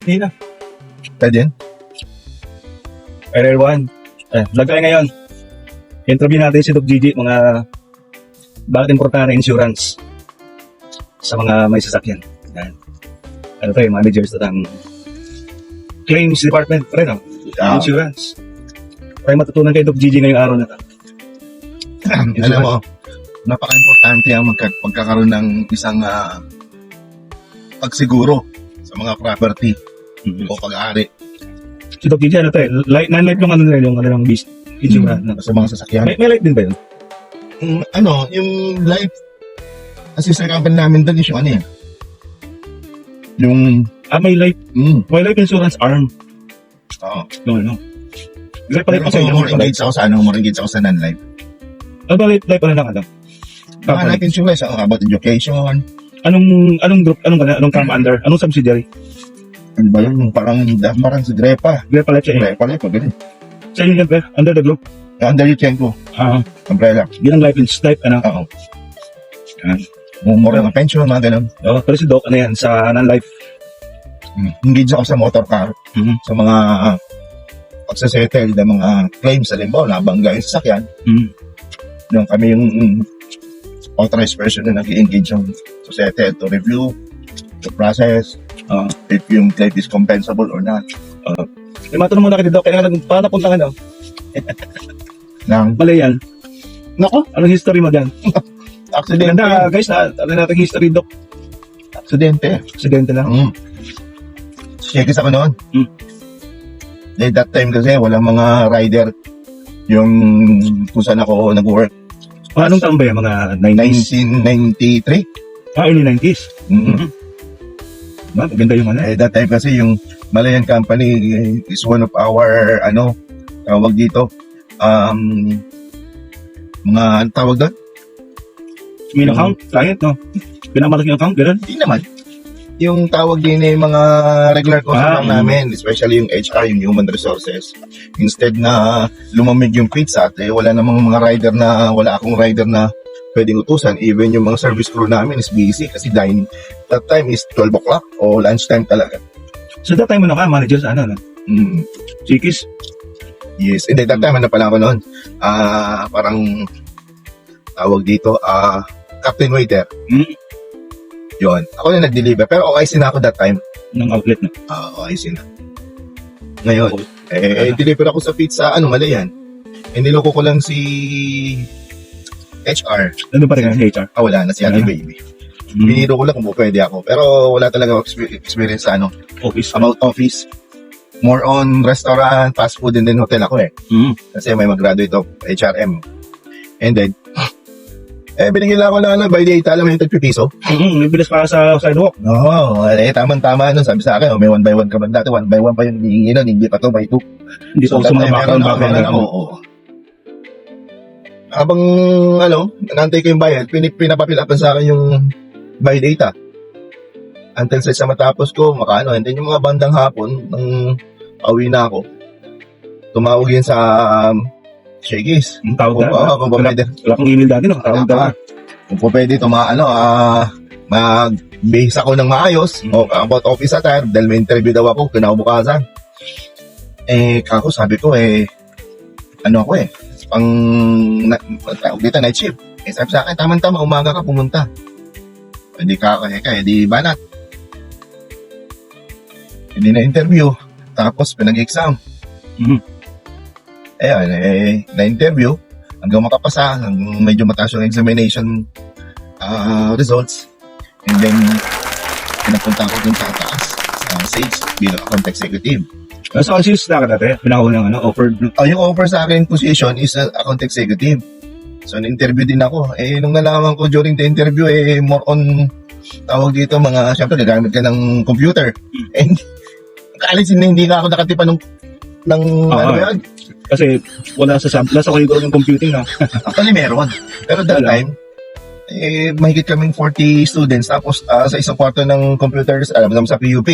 Hindi na. Pwede yun? RR1. Vlog tayo ngayon. Interview natin si Doc Gigi, mga bakit importante insurance sa mga may sasakyan. Yan. Ano tayo, managers ng claims department, pre, no? Insurance. Tayo matutunan kay Doc Gigi ngayong araw na ito. Alam mo, napaka-importante ang pagkakaroon ng isang pagsiguro sa mga property o pag-aari Si Doc Gigi, ano tayo, non-life yung ano nila, yung ano lang business, insurance. No? sa mga sasakyan. May life din ba yun? Yung life, kasi sa company namin doon is yung ano yan. Yung, May life insurance arm. oo. No. Life pala Pero pa sa inyo. more engaged ako sa more engaged ako sa non-life. Ano ba life pala lang, ano? Mga life insurance, about education, Anong group, anong camp under, anong subsidiary? ano ba yun, yung parang si Drepa. Grepa Life siya eh. Drepa Life, ganun. Sa inyo yan, pre, under the group. Under yung Chenko, umbrella. Ginang life life, ano? Oo. Yan. More ng pension, mga ganun. Pero si Doc, ano yan, sa non-life. Engage ako sa motor car, sa mga pagsasettle ng mga claims, halimbawa, nabangga yung sasakyan. Yung kami yung authorized person na nag-engage yung settle to review the process, if yung claim is compensable or not. May matanong muna kita, Doc, kailangan paano napunta ka, no? Mali yan. Nako, Anong history mo dyan? aksidente. Ganda, guys, ano natin history, Doc? Aksidente. Aksidente lang. Checkis ako noon. That time kasi walang mga rider yung kung saan ako nag-work. Anong taon ba yan? Mga 90s? 1993. Early 90s. Maganda yung ano. That time kasi yung Malayan Company is one of our, tawag dito, mga, tawag doon? Main account, client, no? Pinamalaking account, gano'n? Hindi naman. Yung tawag din mga regular customer namin, especially yung HR, yung human resources. Instead na lumamig yung pizza, wala namang mga rider wala akong rider na pwedeng utusan. Even yung mga service crew namin is busy kasi that time is 12 o'clock o lunchtime talaga. So that time mo na ka, manager sa ano, no? Chikis? Yes. And that time, pala ako noon? Parang tawag dito, captain waiter. Yun. Ako na nag-deliver. Pero OIC na ako that time. Ng outlet na? OIC na. Ngayon, deliver ako sa pizza. Mali yan. Niloko ko lang si HR. Ano pa rin ang HR? Wala na si Ate Baby. Biniro ko lang kung pwede ako. Pero wala talaga experience sa Office. about office. More on restaurant, fast food, and then hotel ako eh. Kasi may mag-graduate of HRM. And then, binigyan lang ako na by data, alam mo yung tagpipiso? May bilis pa sa sidewalk. Oo, tamang-tama nun. Sabi sa akin, may 1 by 1 ka man dati, 1 by 1 pa yung hihingi nun, hindi pa to by 2. Hindi so, sa mga background. Oo. Habang, nantay ko yung bayad, pinapapilapan sa akin yung by data. Until sa matapos ko, and then yung mga bandang hapon, nang pauwi na ako, tumawag yun sa Shakey's. Ang tawag na? Kung pwede. Wala kong email dati, no? Tawag na. Kung pwede, mag-base ako ng maayos about office attire dahil may interview daw ako, kinabukasan. Kako, sabi ko, dito, night shift. Sabi sa akin, tama-tama, umaga ka pumunta. Hindi ka, di banat. Hindi na interview. Tapos, pinag-exam. Na-interview, hanggang makapasa, hanggang medyo mataas yung examination results. And then, pinapunta ko dun sa taas, sa SAGE, bilang account executive. So, ang sales na ka dati? Pinakaunang offered? Yung offer sa akin position is account executive. So, na-interview din ako. Nung nalaman ko during the interview, more on, tawag dito, syempre, gagamit ka ng computer. And, kaalisin na hindi na ako nakatipa ng yan. Kasi wala sa curriculum yung computing, no? Actually, meron. Pero that time, mahigit kaming 40 students. Tapos, sa isang kwarto ng computers, alam mo sa PUP.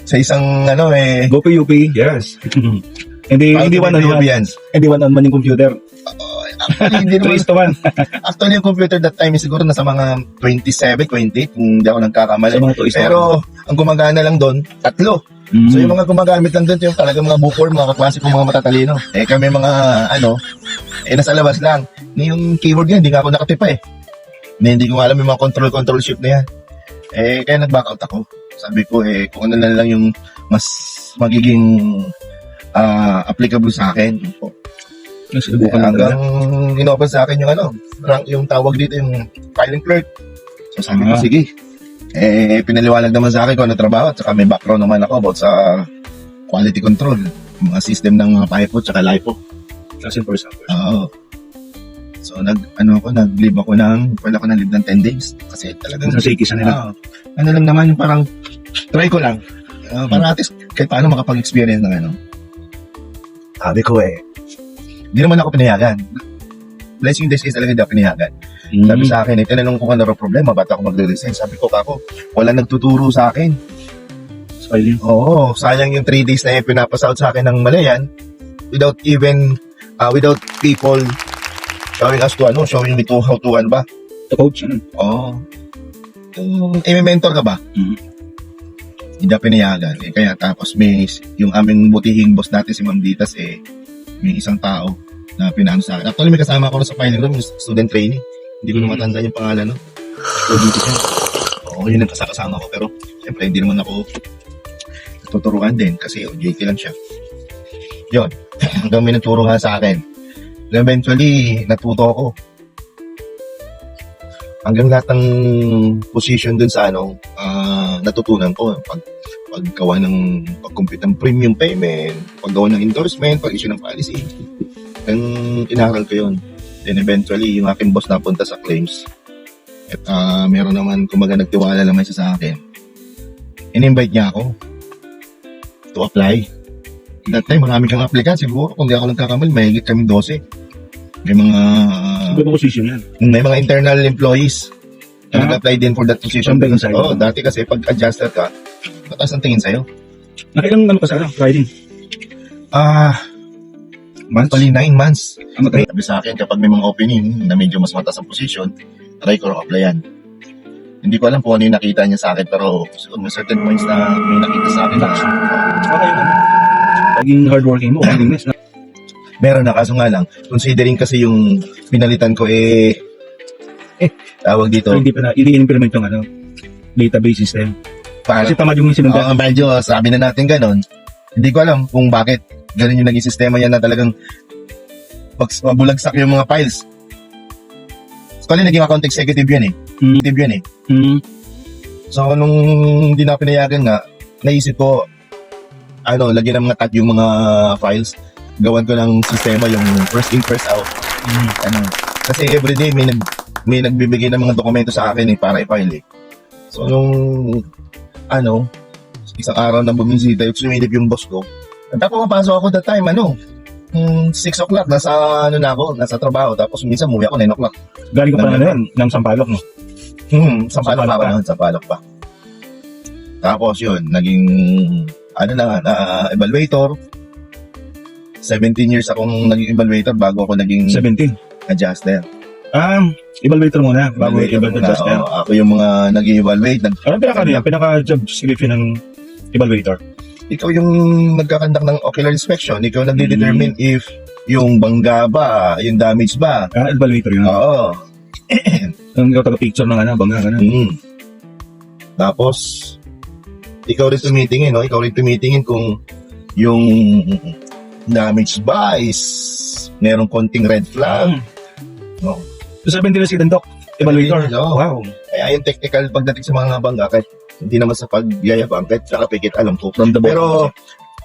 Sa isang, Go PUP, yes. Hindi one-on-one yung computer. Actually, hindi naman. 3:1. Actually, yung computer that time is siguro nasa mga 27, 28, kung hindi ako nagkakamali. Sa mga 2:1. Pero, ang gumagana lang doon, 3. So, yung mga gumagamit lang doon, yung talagang mga bookworm, mga kaklase kong mga matatalino. Kami mga, nasa labas lang. Yung keyboard yan, hindi nga ako nakatipa hindi ko alam yung mga control shift na yan. Kaya nag-back out ako. Sabi ko, kung ano na lang yung mas magiging applicable sa akin. Nasubukan Hanggang inopen sa akin yung rank, yung tawag dito, yung filing clerk. So sabi ko, sige. Pinaliwanag naman sa akin kung ano trabaho, at saka may background naman ako about sa quality control, mga system ng mga PIPO at saka LIPO. Kasi for example. Oo. So nag-leave ako ng 10 days. Kasi talagang Sa shaky sa nila. lang naman yung parang try ko lang. Para at least kahit paano makapag-experience ng Sabi ko hindi naman ako pinayagan. Blessing this is talaga hindi ako pinayagan. Sabi sa akin, tinanong ko kung ano problema, ba't ako magre-resign? Sabi ko, wala nagtuturo sa akin. Filing. Oo, sayang yung 3 days na pinapasout sa akin ng Malayan without people showing us showing me how to ba? The coach. Oo. May mentor ka ba? Hindi ako pinayagan. Kaya tapos yung aming butihing boss natin si Ma'am Ditas may isang tao na pinano sa akin. Actually, may kasama ako sa filing room, yung student trainee. Hindi ko na matanda yung pangalan, no? So, dito siya. Oo, yun ang kasama ko. Pero, siyempre, hindi naman ako tuturuan din kasi OJT lang siya. Yun. Hanggang may nagturo nga sa akin. And eventually, natuto ako. Hanggang lahat ng position dun sa natutunan ko. Paggawa ng pag-compute ng premium payment, paggawa ng endorsement, pag-issue ng policy. Ang inaral ko yun. Then eventually, yung aking boss napunta sa claims. At meron naman, kumaga nagtiwala naman siya sa akin. In-invite niya ako to apply. That time, marami kang applicant. Siguro, kung di ako nagkakamali, mahigit kami 12. May mga... Ibang position yan. May mga internal employees na nag-apply din for that position. Something sa'yo. Dati kasi pag adjuster ka, mataas ang tingin sa'yo. Nakailang ka sa riding? Monthly 9 months. Sabi sa akin, kapag may mga opening na medyo mas mataas ang position, try ko rin applyan. Hindi ko alam kung ano yung nakita niya sa akin, pero may certain points na may nakita sa akin. Okay. Paging hardworking mo, willingness na. Meron na, kaso nga lang, considering kasi yung pinalitan ko tawag dito. Hindi i-implement yung database system. Kasi tamad yung sinundan. Medyo sabi na natin ganon. Hindi ko alam kung bakit ganun yung naging sistema yan na talagang bulagsak yung mga files. Actually, naging account executive yan So, nung hindi na pinayagan nga, naisip ko, lagyan ng mga tag yung mga files. Gawan ko ng sistema yung first in, first out. Kasi everyday may nagbibigay ng mga dokumento sa akin para i-file So, nung isang araw na bumisita, sumilip yung boss ko. Tapos mapasok ako that time, 6 o'clock, nasa trabaho. Tapos minsan umuwi ako 9 o'clock. Galing ka pa na yan, ng Sampaloc, no? Sampaloc pa. Tapos yun, naging, evaluator. 17 years akong naging evaluator bago ako naging 17? adjuster. Evaluator muna, bago i-adjuster. Ako yung mga nag-evaluate. Anong pinaka-job description ng evaluator? Ikaw yung nagkakandak ng ocular inspection. Ikaw nagde-determine if yung bangga ba, yung damage ba. Evaluator yun. Oo. Ikaw taga-picture ng bangga ka na. Tapos, ikaw rin tumitingin, no? Ikaw rin tumitingin kung yung damage ba is merong konting red flag. No. So 17 na si Doc, evaluator. Wow. Kaya yung technical pagdating sa mga bangga, kahit hindi naman sa pagyayabang, kahit sa kapikit, alam ko. Pero,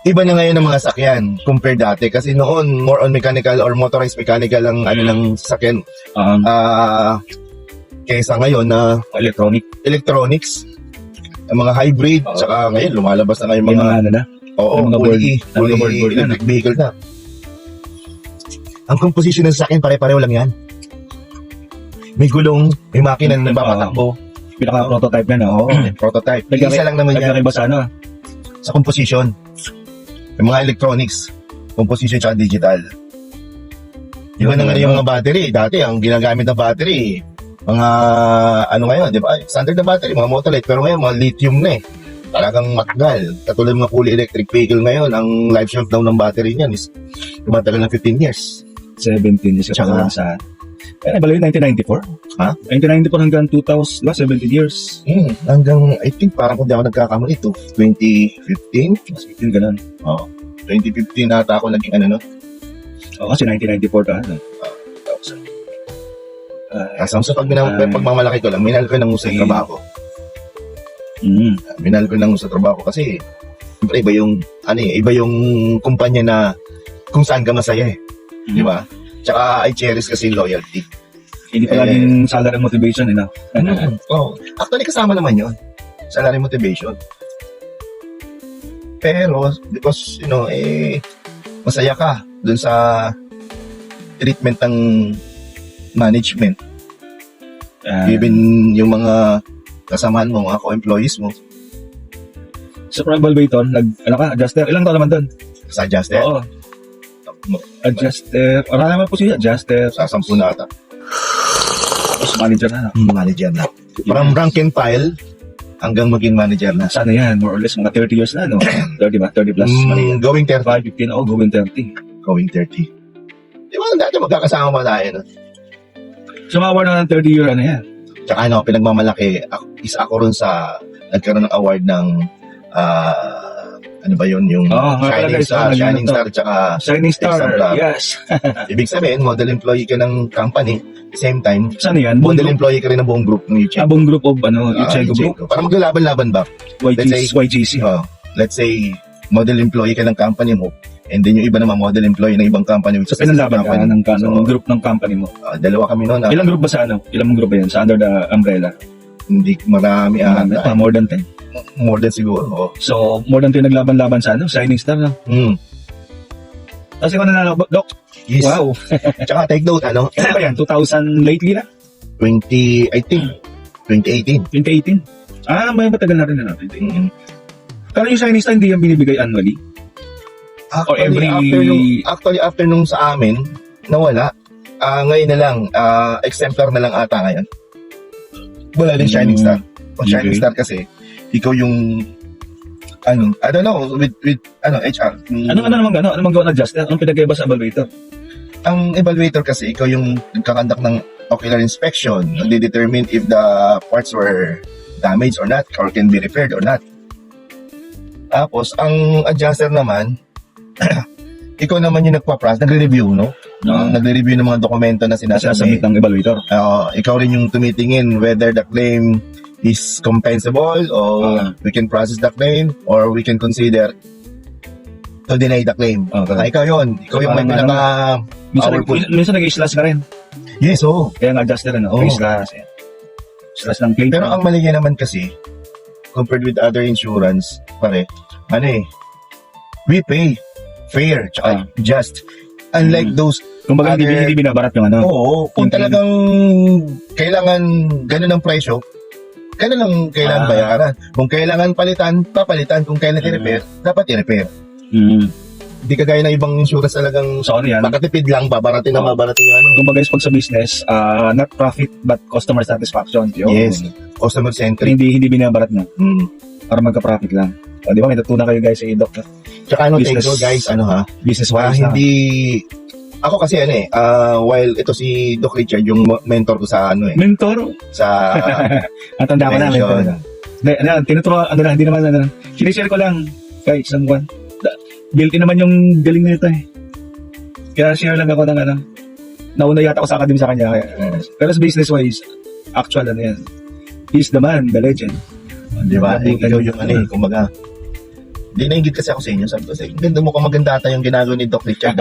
iba na ngayon ang mga sakyan compared dati. Kasi noon, more on mechanical or motorized mechanical ang ng sakyan. Kaysa ngayon na electronics, ang mga hybrid, saka ngayon, lumalabas na ngayon mga fully electric vehicle na. Ang composition ng sakyan, pare-pareho lang yan. May gulong, may makina na napapatakbo. Pinaka-prototype na, no? Prototype. Isa lang naman yan. Nagkakaiba sa sa composition. Yung mga electronics, composition tsaka digital. Iba na nga yung mga battery. Dati, ang ginagamit na battery, mga, ano ngayon, di ba? Standard na battery, mga Motolite. Pero ngayon, mga lithium na eh. Talagang matagal. Katulad ng mga fully electric vehicle ngayon, ang life shelf daw ng battery niyan is tumatagal ng 15 years. 17 years Tsaka- sa... Kaya balik 1994? Ha? 1994 hanggang 2000, diba? 17 years. Hanggang, I think, parang kung di ako nagkakamali ito, 2015? Mas 15 ganun. Oo. 2015 nata ako naging ano, no? Oo, kasi 1994 ka. Ano? Kasama sa pagmamalaki ko lang, minahal ko ng usa yung trabaho. Minahal ko ng usa trabaho kasi siyempre iba yung iba yung kumpanya na kung saan ka masaya eh. Di ba? Tsaka I cherish kasi loyalty. Hindi pa laging salary motivation, eh, no? Oh, actually kasama naman 'yon. Salary motivation. Pero because masaya ka dun sa treatment ng management. Even yung mga kasamahan mo, mga co-employees mo, Sa Pro Evaluator, adjuster. Ilang taon naman doon? sa adjuster, Oo. Adjuster. Wala naman po siya, adjuster. sa 10 na ata. Tapos manager na. Manager na. From rank and file hanggang maging manager na. Sana yan, more or less, mga 30 years na, no? 30 ba? 30 plus. Going 30. 5, 15, going 30. Going 30. Di ba, dati magkakasama pa tayo, no? Sumawar na ng 30-year, ano yan? Tsaka pinagmamalaki, isa ako ron sa nagkaroon ng award ng ano ba yun, yung Shining Star, tsaka Shining Star, Example. yes. ibig sabihin, model employee ka ng company, same time, Sana yan? model employee ka rin ng buong group ng Yuchego. Abong group of, Yuchego group? Para maglalaban-laban ba? YGC. Let's say, model employee ka ng company mo, and then yung iba naman model employee ng ibang company. So, pinalaban ka ng group ng company mo? Dalawa kami noon. Ilang group ba sa Ilang group ba yan? Sa under the umbrella? Hindi, marami. More than 10? More than siguro. So, more than 10 naglaban-laban sa Shining Star, no? Kasi kung nanalo, Doc, Yes. wow. Tsaka take note, Ano ba yan? 2000 lately na? 2018. 2018? May matagal na rin na natin. Pero yung Shining Star, hindi yung binibigay annually? Or Actually, after nung sa amin, nawala. Ngayon na lang, exemplar na lang ata ngayon. Wala din Shining Star. O Shining Star kasi, ikaw yung, I don't know, with HR. Ano naman gawa ng adjuster? Anong pinagkaiba sa evaluator? Ang evaluator kasi, ikaw yung nagkakandak ng ocular inspection. Nagde-determine if the parts were damaged or not, or can be repaired or not. Tapos, ang adjuster naman, ikaw naman yung nagre-review, no? Nagre-review ng mga dokumento na Sinasabit ng evaluator. Ikaw rin yung tumitingin whether the claim is compensable or we can process the claim or we can consider to deny the claim. Ikaw yun. Ikaw yung may pinaka-powerful. Minsan nag-i-slash ka rin. Yes, oo. Kaya ang adjuster, slash ng claim. Pero ang mali niya naman kasi, compared with other insurance, we pay fair, tsaka just. Unlike those kumbaga hindi binabarat yung Oo, kung talagang kailangan ganun ang presyo, ganun lang kailangan bayaran. Kung kailangan palitan, papalitan. Kung kailangan i-repair, dapat i-repair. Hindi kagaya ng ibang insurance talagang makatipid lang, babaratin yung Kumbaga pag sa business, not profit but customer satisfaction. Yes, customer centric. Hindi binabarat na. Para magka-profit lang. Di ba, may natutunan kayo guys sa Doc. Tsaka take note guys, business-wise hindi, ako kasi while ito si Doc Richard, yung mentor ko sa Mentor? Sa ang tanda ko na, mentor. Tinuturo, hindi naman, sinishare ko lang, guys, someone. Built-in naman yung galing nito eh. Kaya share lang ako ng nauna yata ako sa academy sa kanya. Pero sa business-wise, actual yan. He's the man, the legend. Di ba? Ikaw yung kumbaga, hindi nainggit kasi ako sa inyo. Sabi ko, ganda mo kung maganda ata yung ginagawa ni Doc Richard.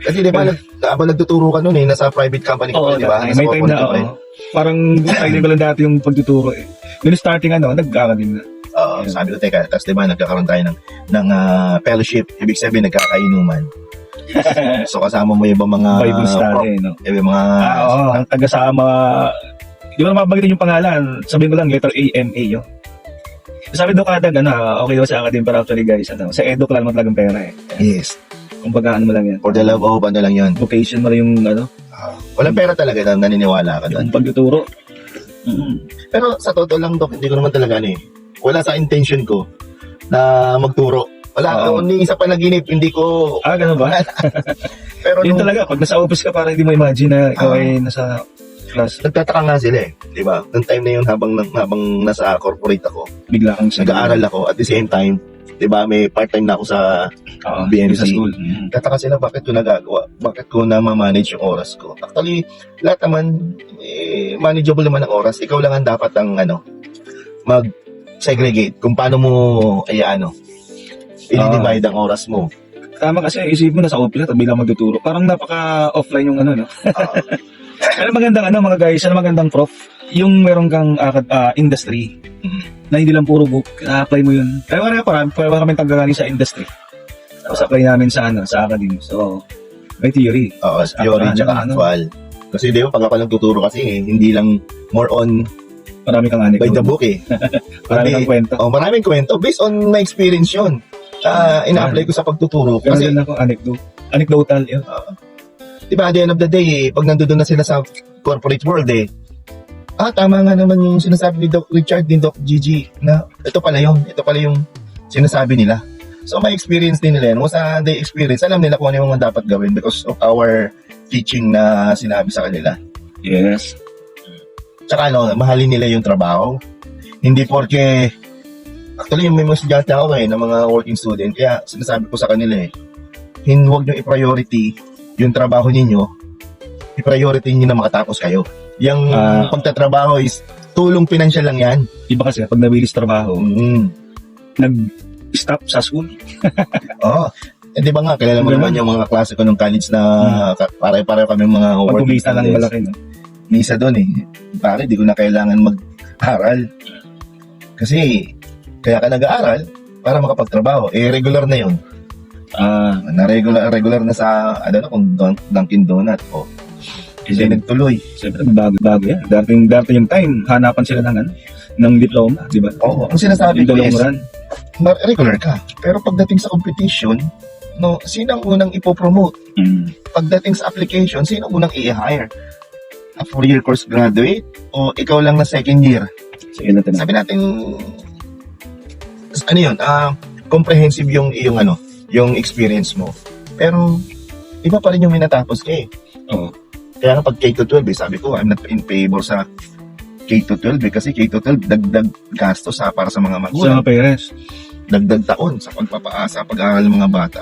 Kasi di ba, habang nagtuturo ka nun nasa private company ka, di ba? May time na, parang timing ko lang dati yung pagtuturo eh. Yung starting nagkakaroon na. Sabi ko, teka, tapos di ba, nagkakaroon tayo ng fellowship. Ibig sabihin, nagkakainuman. So, kasama mo yung mga Bible study, no? Yung mga... ang taga-sama, di ba mabagitin yung pangalan, sabihin ko lang, letter A-M-A, yun. Sabi doon kadag, okay daw sa academy, pero actually guys, sa edo ko lang talagang pera eh. Yes. Kumbaga ano mo lang yan. For the love of ano lang yun. Vocation mo lang yung ano, Walang pera talaga na naniniwala ka doon. yung pagtuturo. Pero sa totoo lang, Dok, hindi ko naman talaga wala sa intention ko na magturo. Wala, Oo. ni isa pa naginip, hindi ko, Ganun ba? pero Yun nung talaga, pag nasa office ka, parang hindi mo imagine na ikaw ay nasa class. nagtataka nga sila di ba? Noong time na yun habang nasa corporate ako, Bigla kang nag-aaral ako, at the same time, di ba, may part-time na ako sa BNC. sa school. Tataka sila bakit ko nagagawa, bakit ko na ma-manage yung oras ko. Actually, lahat naman, manageable naman ang oras. Ikaw lang ang dapat ang mag-segregate kung paano mo, i-divide ang oras mo. Tama kasi, isip mo nasa office at bigla magtuturo. Parang napaka-offline yung ano, no? Pero magandang mga guys, magandang prof, yung meron kang industry na hindi lang puro book, apply mo yun. Kaya parang kami tagagaling sa industry. Tapos apply namin sa academy. So, may theory. Oo, theory tsaka actual. Kasi di ba, pag ako nagtuturo kasi, hindi lang more on Marami kang anecdote. by the book Marami kang kwento. Maraming kwento. Based on my experience yun. Ina-apply ko sa pagtuturo. Kasi Kasi, ako anecdotal yun. di ba, at the end of the day, pag nandoon na sila sa corporate world tama nga naman yung sinasabi ni Doc Richard, ni Doc Gigi, na ito pala yung sinasabi nila. So, may experience din nila yun. Once they experience, alam nila kung ano yung mga dapat gawin because of our teaching na sinabi sa kanila. Yes. Tsaka mahalin nila yung trabaho. Hindi porke, actually yung may mga estudyante ako na mga working student, kaya sinasabi ko sa kanila huwag nyo i-priority yung trabaho ninyo, i-priority nyo na makatapos kayo. Yung pagtatrabaho is tulong pinansyal lang yan. Iba kasi, pag nabilis trabaho, nag-stop sa school. Oo. Di ba nga, kilala mo naman yung mga klase ko nung college na pare-pareho kami mga working Pag-umisa lang students. malaki, no? Misa doon Pare, di ko na kailangan mag-aral. Kasi, kaya ka nag-aaral para makapagtrabaho. Regular na yun. Regular na sa, kung Dunkin Donut. Hindi nagtuloy. Siyempre, bago yan. Dating yung time, hanapan sila ng diploma, di ba? Oo, ang sinasabi ko is, Run. regular ka. Pero pagdating sa competition, sino ang unang ipopromote? Pagdating sa application, sino ang unang i-hire? A 4-year course graduate? O ikaw lang na second year? Sige natin. Sabi natin, yun, comprehensive yung yung experience mo. Pero, iba pa rin yung minatapos ka Oo. Kaya nga pag K-12, sabi ko, I'm not in favor sa K-12 kasi K-12 dagdag gastos para sa mga Sa magulang. mga parents. Dagdag taon sa pagpapaasa, pag-aaral ng mga bata.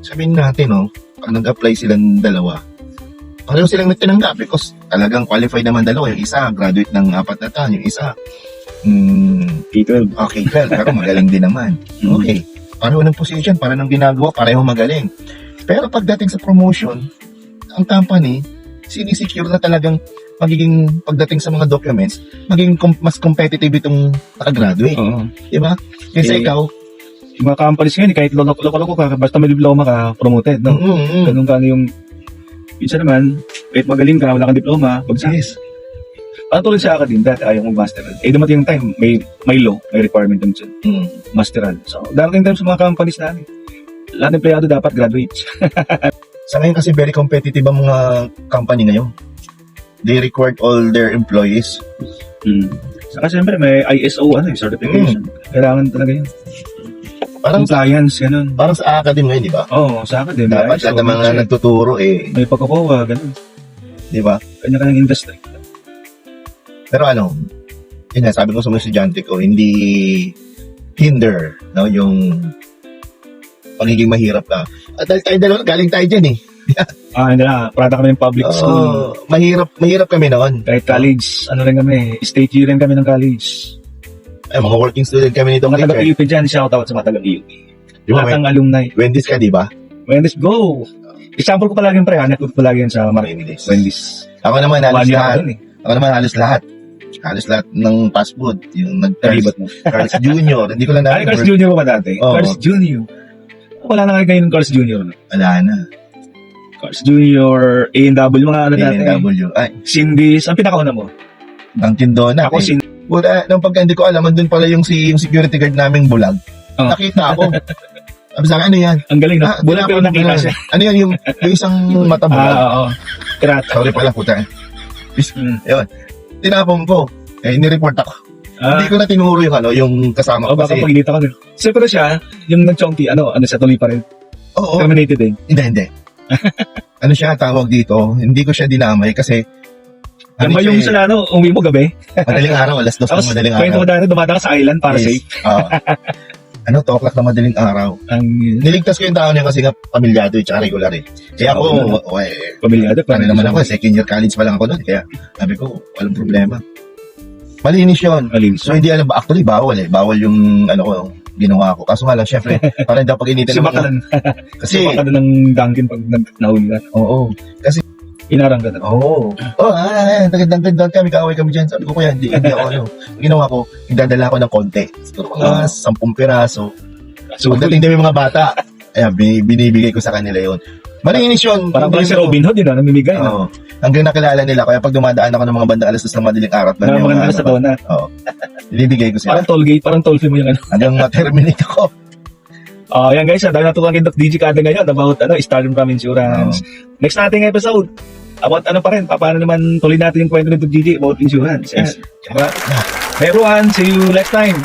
Sabihin natin, pag nag-apply silang dalawa, pareho silang tinanggap because talagang qualified naman dalawa. Yung isa, graduate ng 4 na taon. Yung isa, K-12. K-12, pero magaling din naman. Okay. Pareho ng position, pareho ng ginagawa, pareho magaling. Pero pagdating sa promotion, ang company, sinisecure na talagang magiging pagdating sa mga documents, magiging mas competitive itong nakagraduate. Oo. Diba? Kasi ikaw, Yung mga companies ngayon, kahit loko-loko ka, basta may diploma ka, promoted, no? Ganun ka yung, minsan naman, kahit magaling ka, wala kang diploma, yes. Parang tulad sa academe, dati ayaw mong masteral. Dumating yung time, may law, may requirement yung dyan. Masteral. So, darating time sa mga companies natin. Lahat ng empleyado dapat graduates. Sa ngayon kasi very competitive ang mga company ngayon. They required all their employees. Saka siyempre may ISO certification. Kailangan talaga yun. Parang Compliance, ganun. parang sa academy ngayon, di ba? Oo, sa akin din. Dapat lahat ng mga nagtuturo may pagkakuha, ganun. di ba? Kanya-kanyang industry. Pero yun nga, sabi ko sa mga estudyante ko, hindi hinder yung pagiging mahirap ka. At dahil tayo dalawa, galing tayo dyan Hindi na, product kami ng public school. Mahirap kami noon. Kahit college, rin kami, state year rin kami ng college. Ay, mga working student kami nito. Mga taga-PUP dyan, shoutout sa mga taga-PUP. Di ba, Lahat ng alumni. Wendy's ka, di ba? Wendy's, go! Example ko palagi yung network palagi yan sa Wendy's. Ako naman, halos Mali lahat. ako dun Ako naman, halos lahat. Halos lahat ng fast food. Yung Nalibat mo. Carl's Jr. Hindi ko lang Ay, Carl's Jr. pa dati? Oo. Carl's Jr. Wala na ngayon ng Carl's Jr. No? Wala na. Carl's Jr., A&W, mga dati. A&W. Ay, Cindy's, ang pinakauna mo. Dunkin Donut. Ako, Cindy. Nung pagka hindi ko alam, doon pala yung security guard naming bulag. Oh. Nakita ako. Sabi sa akin, ano yan? Ang galing, no? Bulag pero tinapon ko nakita na. siya. Ano yan, yung isang mata bulag? Oo. Pirata. Sorry pala, puta. Yun. Tinapon ko. Nireport ako. Hindi ko na tinuro yung yung kasama O ko baka kasi. pagilita ka din. Siyempre siya, yung nag-chonky, ano siya, tuloy pa rin. Oo. Terminated din. Hindi. Ano siya tawag dito? Hindi ko siya dinamay kasi Yan ba yung sa uwi mo gabi? madaling araw, alas 2 Tapos, ng madaling kwento araw. ko dati, dumadaan ka sa island para Yes. safe. Oo. 2 o'clock na madaling araw. Ang Niligtas ko yung tao niya kasi nga pamilyado at saka regular eh. Kaya ako, pamilyado. ano naman ako, second year college pa lang ako doon. Kaya sabi ko, walang problema. Malinis yun. Malinis. So hindi alam, actually bawal eh. Bawal yung ginawa ko. Kaso nga lang, syempre, parang daw pag initin Si ng Bakalan. Kasi, Si Bakalan ng Dunkin pag nahuli ka. oo. Inarang ka na. Oo. Tagad-dagdag kami, kaaway kami dyan. Sabi ko, kuya, hindi ako Ang ginawa ko, nagdadala ko ng konti. Siguro mga 10 piraso. So, Pagdating din yung mga bata, ayan, binibigay ko sa kanila yun. Malinis yun. parang Hindi si mo- Robin Hood, yun namimigay. Oo. Hanggang nakilala nila. Kaya pag dumadaan ako ng mga bandang alas 2 ng madaling araw, Na mga nasa taon na. Oo. Binibigay ko sila. Parang toll gate, parang toll fee mo yung ano. Hanggang ma-terminate ako. Yan guys, dahil natutunan kay Doc DG Kada ngayon about Stardom Farm Insurance. Next nating episode, about pa rin, paano naman tuloy natin yung kwento ni Doc DG about insurance. Yes. Everyone, see you next time.